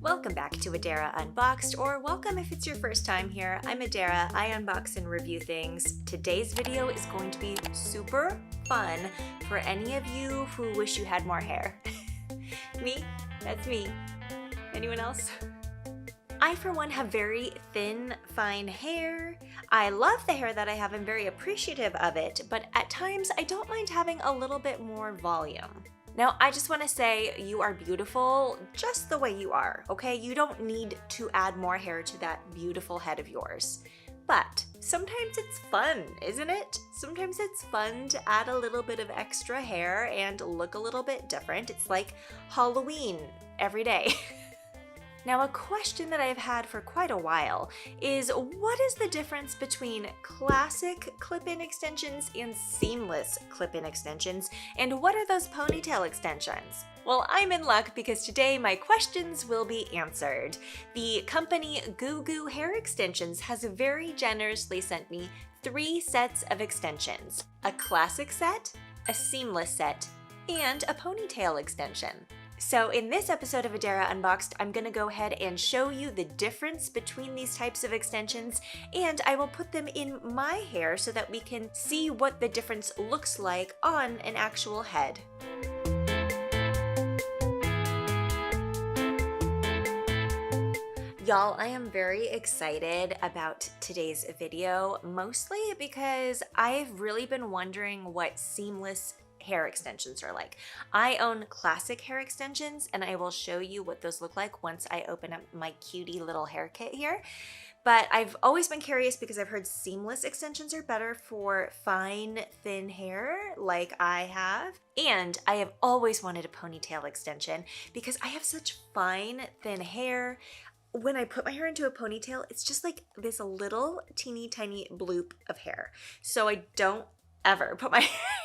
Welcome back to Adara Unboxed, or welcome if it's your first time here. I'm Adara, I unbox and review things. Today's video is going to be super fun for any of you who wish you had more hair. Me? That's me. Anyone else? I, for one, have very thin, fine hair. I love the hair that I have and very appreciative of it, but at times I don't mind having a little bit more volume. Now, I just want to say you are beautiful just the way you are, okay? You don't need to add more hair to that beautiful head of yours. But sometimes it's fun, isn't it? Sometimes it's fun to add a little bit of extra hair and look a little bit different. It's like Halloween every day. Now, a question that I've had for quite a while is, what is the difference between classic clip-in extensions and seamless clip-in extensions, and what are those ponytail extensions? Well, I'm in luck because today my questions will be answered. The company Goo Goo Hair Extensions has very generously sent me 3 sets of extensions: a classic set, a seamless set, and a ponytail extension. So in this episode of Adara Unboxed, I'm going to go ahead and show you the difference between these types of extensions, and I will put them in my hair so that we can see what the difference looks like on an actual head. Y'all, I am very excited about today's video, mostly because I've really been wondering what seamless hair extensions are like. I own classic hair extensions, and I will show you what those look like once I open up my cutie little hair kit here. But I've always been curious because I've heard seamless extensions are better for fine, thin hair like I have. And I have always wanted a ponytail extension because I have such fine, thin hair. When I put my hair into a ponytail, it's just like this little teeny tiny bloop of hair. So I don't ever put my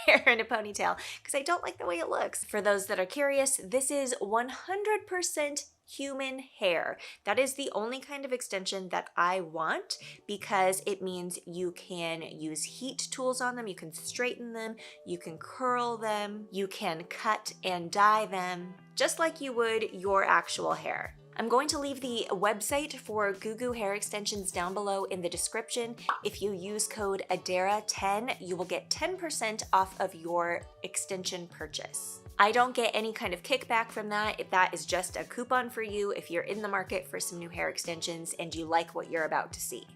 hair in a ponytail because I don't like the way it looks. For those that are curious, this is 100% human hair. That is the only kind of extension that I want because it means you can use heat tools on them, you can straighten them, you can curl them, you can cut and dye them, just like you would your actual hair. I'm going to leave the website for Goo Goo Hair Extensions down below in the description. If you use code ADARA10, you will get 10% off of your extension purchase. I don't get any kind of kickback from that. If that is just a coupon for you if you're in the market for some new hair extensions and you like what you're about to see.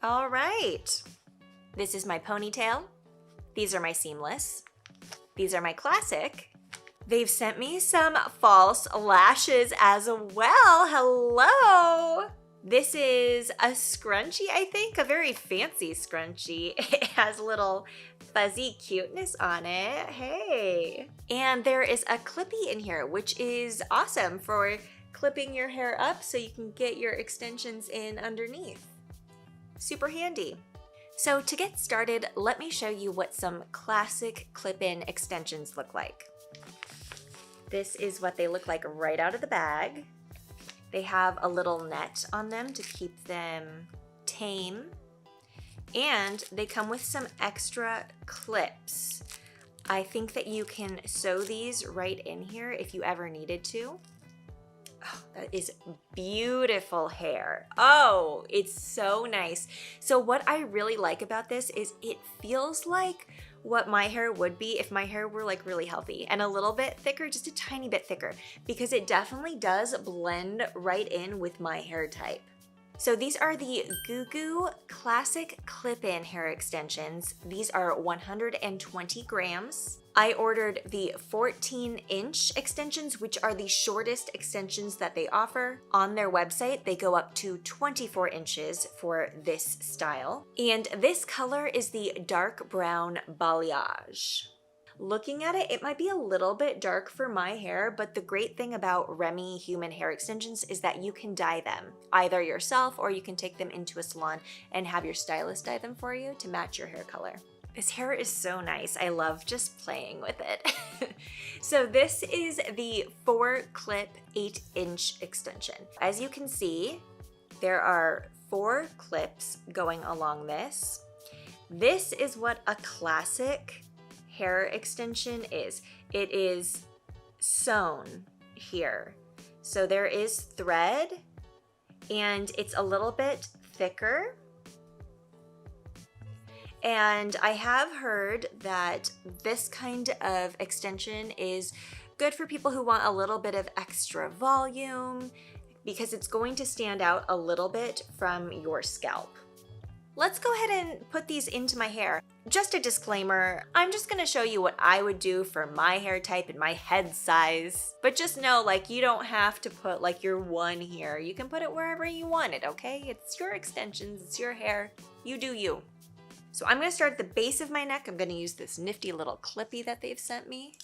All right. This is my ponytail. These are my seamless. These are my classic. They've sent me some false lashes as well. Hello! This is a scrunchie, I think, a very fancy scrunchie. It has a little fuzzy cuteness on it. Hey! And there is a clippy in here, which is awesome for clipping your hair up so you can get your extensions in underneath. Super handy. So to get started, let me show you what some classic clip-in extensions look like. This is what they look like right out of the bag. They have a little net on them to keep them tame. And they come with some extra clips. I think that you can sew these right in here if you ever needed to. Oh, that is beautiful hair. Oh, it's so nice. So what I really like about this is it feels like what my hair would be if my hair were like really healthy and a little bit thicker, just a tiny bit thicker, because it definitely does blend right in with my hair type. So these are the Goo Goo Classic Clip-In Hair Extensions. These are 120 grams. I ordered the 14-inch extensions, which are the shortest extensions that they offer. On their website, they go up to 24 inches for this style. And this color is the dark brown balayage. Looking at it, it might be a little bit dark for my hair, but the great thing about Remy human hair extensions is that you can dye them, either yourself or you can take them into a salon and have your stylist dye them for you to match your hair color. This hair is so nice. I love just playing with it. So this is the 4-clip 8-inch extension. As you can see, there are 4 clips going along this. This is what a classic hair extension is. It is sewn here. So there is thread and it's a little bit thicker. And I have heard that this kind of extension is good for people who want a little bit of extra volume because it's going to stand out a little bit from your scalp. Let's go ahead and put these into my hair. Just a disclaimer, I'm just gonna show you what I would do for my hair type and my head size. But just know, like, you don't have to put like your one here. You can put it wherever you want it, okay? It's your extensions, it's your hair. You do you. So I'm gonna start at the base of my neck. I'm gonna use this nifty little clippy that they've sent me.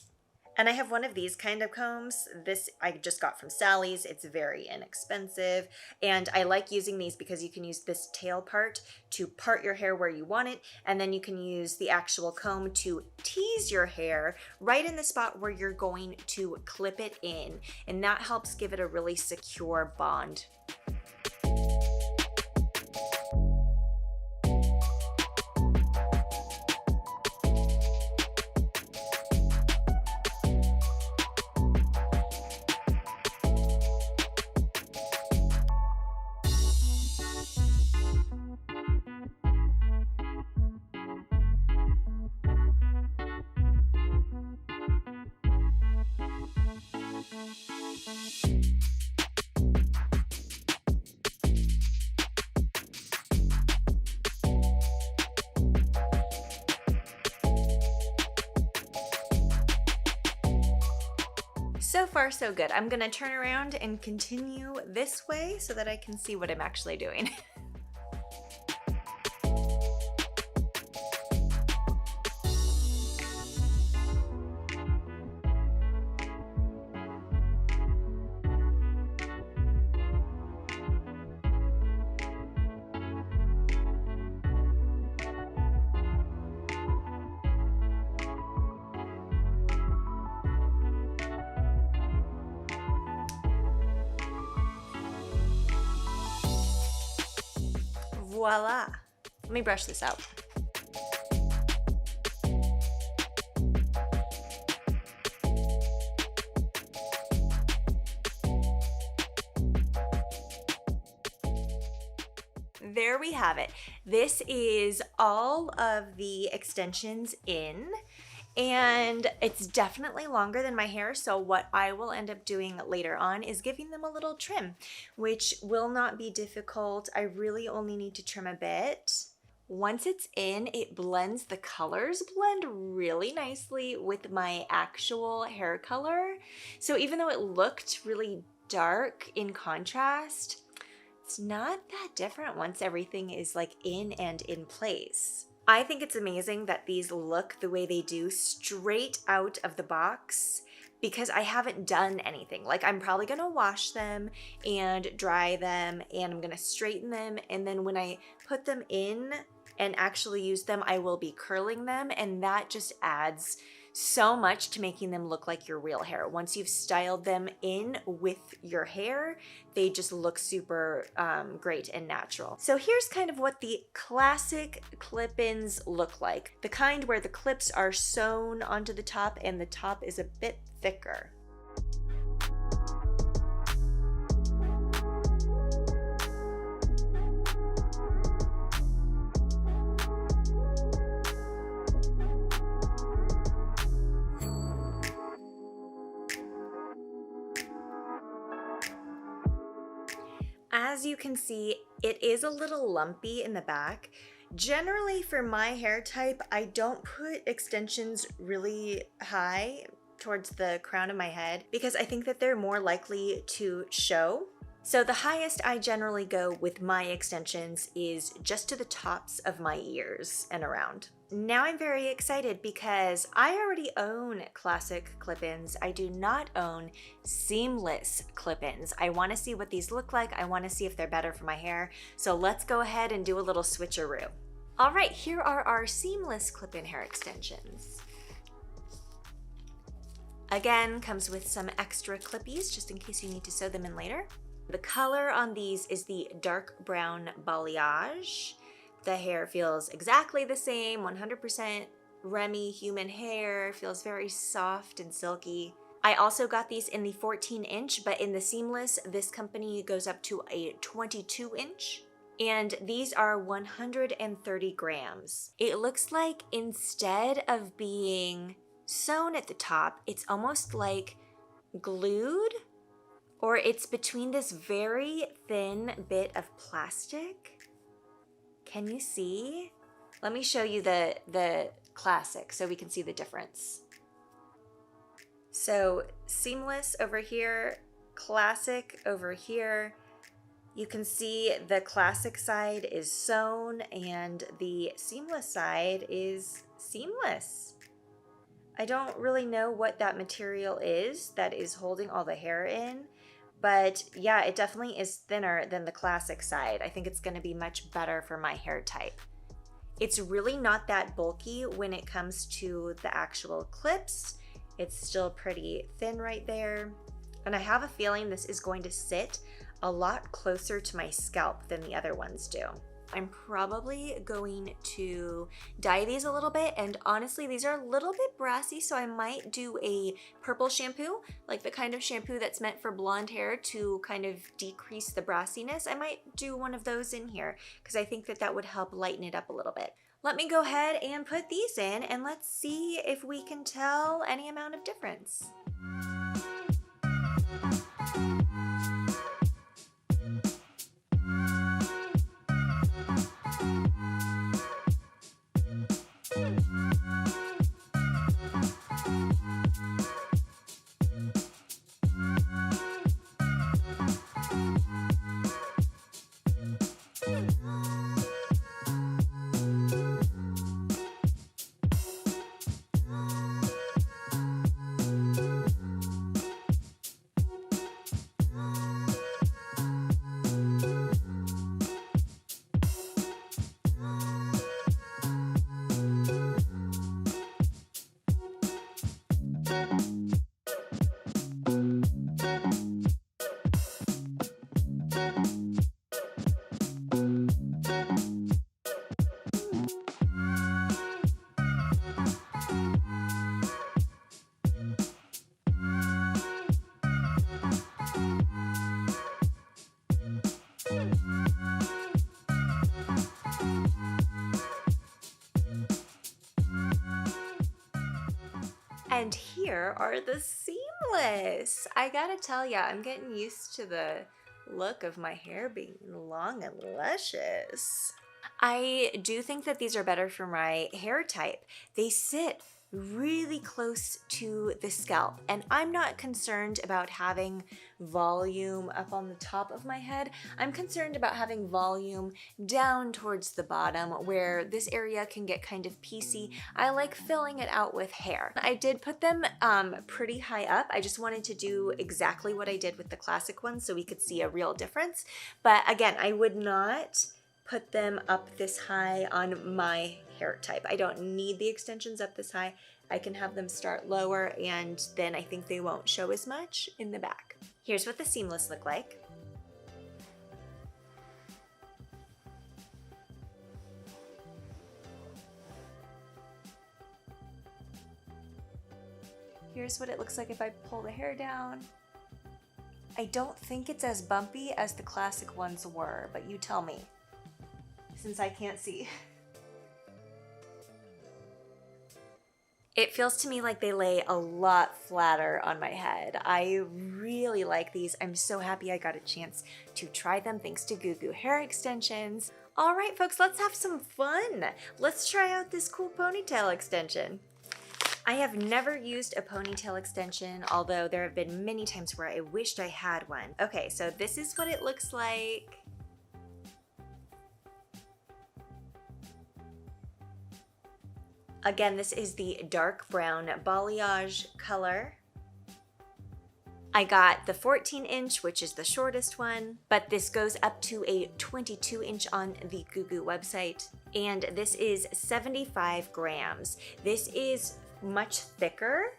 And I have one of these kind of combs. This I just got from Sally's. It's very inexpensive. And I like using these because you can use this tail part to part your hair where you want it. And then you can use the actual comb to tease your hair right in the spot where you're going to clip it in. And that helps give it a really secure bond. So far, so good. I'm gonna turn around and continue this way so that I can see what I'm actually doing. Voila. Let me brush this out. There we have it. This is all of the extensions in. And it's definitely longer than my hair, so what I will end up doing later on is giving them a little trim, which will not be difficult. I really only need to trim a bit. Once it's in, it blends, the colors blend really nicely with my actual hair color. So even though it looked really dark in contrast, it's not that different once everything is like in and in place. I think it's amazing that these look the way they do straight out of the box because I haven't done anything. Like, I'm probably gonna wash them and dry them and I'm gonna straighten them, and then when I put them in and actually use them, I will be curling them, and that just adds so much to making them look like your real hair. Once you've styled them in with your hair, they just look super great and natural. So here's kind of what the classic clip-ins look like. The kind where the clips are sewn onto the top and the top is a bit thicker. As you can see, it is a little lumpy in the back. Generally for my hair type, I don't put extensions really high towards the crown of my head because I think that they're more likely to show. So the highest I generally go with my extensions is just to the tops of my ears and around. Now I'm very excited because I already own classic clip-ins. I do not own seamless clip-ins. I want to see what these look like. I want to see if they're better for my hair. So let's go ahead and do a little switcheroo. All right, here are our seamless clip-in hair extensions. Again, comes with some extra clippies just in case you need to sew them in later. The color on these is the dark brown balayage. The hair feels exactly the same, 100% Remy human hair, feels very soft and silky. I also got these in the 14-inch, but in the seamless, this company goes up to a 22-inch. And these are 130 grams. It looks like instead of being sewn at the top, it's almost like glued, or it's between this very thin bit of plastic. Can you see? Let me show you the classic so we can see the difference. So seamless over here, classic over here. You can see the classic side is sewn and the seamless side is seamless. I don't really know what that material is that is holding all the hair in, but yeah, it definitely is thinner than the classic side. I think it's going to be much better for my hair type. It's really not that bulky when it comes to the actual clips. It's still pretty thin right there. And I have a feeling this is going to sit a lot closer to my scalp than the other ones do. I'm probably going to dye these a little bit, and honestly these are a little bit brassy, so I might do a purple shampoo, like the kind of shampoo that's meant for blonde hair to kind of decrease the brassiness. I might do one of those in here because I think that that would help lighten it up a little bit. Let me go ahead and put these in and let's see if we can tell any amount of difference. And here are the seamless. I gotta tell ya, I'm getting used to the look of my hair being long and luscious. I do think that these are better for my hair type. They sit really close to the scalp, and I'm not concerned about having volume up on the top of my head. I'm concerned about having volume down towards the bottom where this area can get kind of piecey. I like filling it out with hair. I did put them pretty high up. I just wanted to do exactly what I did with the classic ones so we could see a real difference. But again, I would not put them up this high on my hair type. I don't need the extensions up this high. I can have them start lower, and then I think they won't show as much in the back. Here's what the seamless look like. Here's what it looks like if I pull the hair down. I don't think it's as bumpy as the classic ones were, but you tell me, since I can't see. It feels to me like they lay a lot flatter on my head. I really like these. I'm so happy I got a chance to try them thanks to Goo Goo Hair Extensions. All right, folks, let's have some fun. Let's try out this cool ponytail extension. I have never used a ponytail extension, although there have been many times where I wished I had one. Okay, so this is what it looks like. Again, this is the dark brown balayage color. I got the 14-inch, which is the shortest one, but this goes up to a 22-inch on the Goo Goo website, and this is 75 grams. This is much thicker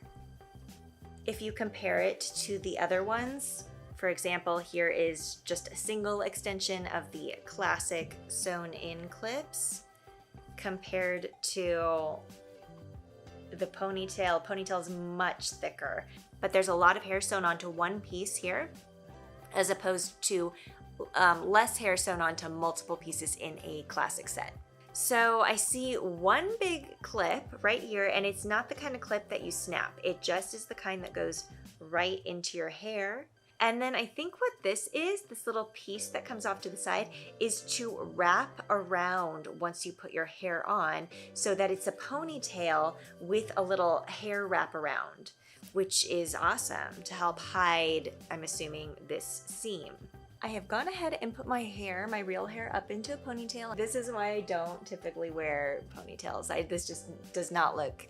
if you compare it to the other ones. For example, here is just a single extension of the classic sewn-in clips compared to the ponytail. Ponytail is much thicker. but there's a lot of hair sewn onto one piece here, as opposed to less hair sewn onto multiple pieces in a classic set. So I see one big clip right here, and it's not the kind of clip that you snap. It just is the kind that goes right into your hair. And then I think what this is, this little piece that comes off to the side, is to wrap around once you put your hair on so that it's a ponytail with a little hair wrap around, which is awesome to help hide, I'm assuming, this seam. I have gone ahead and put my hair, my real hair, up into a ponytail. This is why I don't typically wear ponytails. This just does not look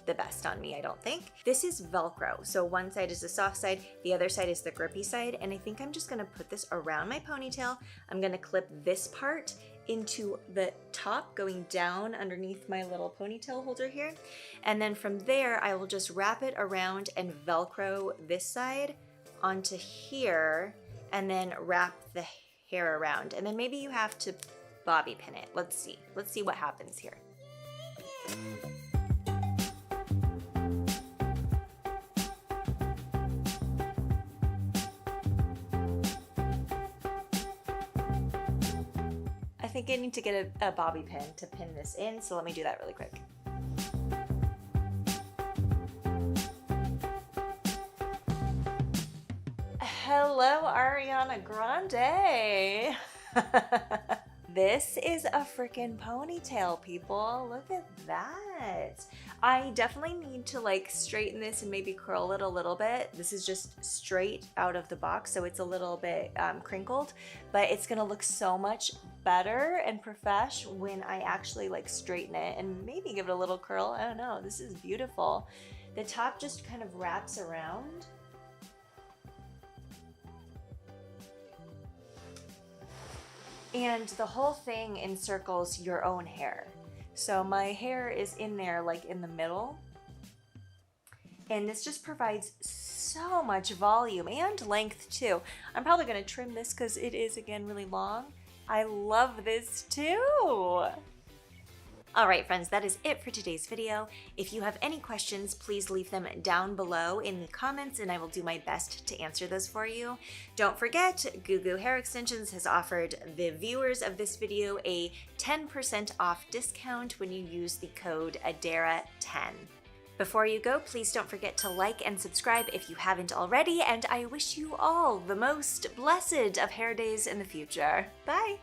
the best on me, I don't think. This is Velcro. So one side is the soft side, the other side is the grippy side, and I think I'm just gonna put this around my ponytail. I'm gonna clip this part into the top, going down underneath my little ponytail holder here. And then from there, I will just wrap it around and Velcro this side onto here, and then wrap the hair around. And then maybe you have to bobby pin it. Let's see what happens here. I think I need to get a bobby pin to pin this in, so let me do that really quick. Hello, Ariana Grande. This is a freaking ponytail, people. Look at that. I definitely need to like straighten this and maybe curl it a little bit. This is just straight out of the box, so it's a little bit crinkled, but it's gonna look so much better and profesh when I actually like straighten it and maybe give it a little curl. I don't know, this is beautiful. The top just kind of wraps around. And the whole thing encircles your own hair. So my hair is in there like in the middle. And this just provides so much volume and length too. I'm probably gonna trim this because it is again really long. I love this too. All right, friends, that is it for today's video. If you have any questions, please leave them down below in the comments and I will do my best to answer those for you. Don't forget, Goo Goo Hair Extensions has offered the viewers of this video a 10% off discount when you use the code ADARA10. Before you go, please don't forget to like and subscribe if you haven't already, and I wish you all the most blessed of hair days in the future. Bye!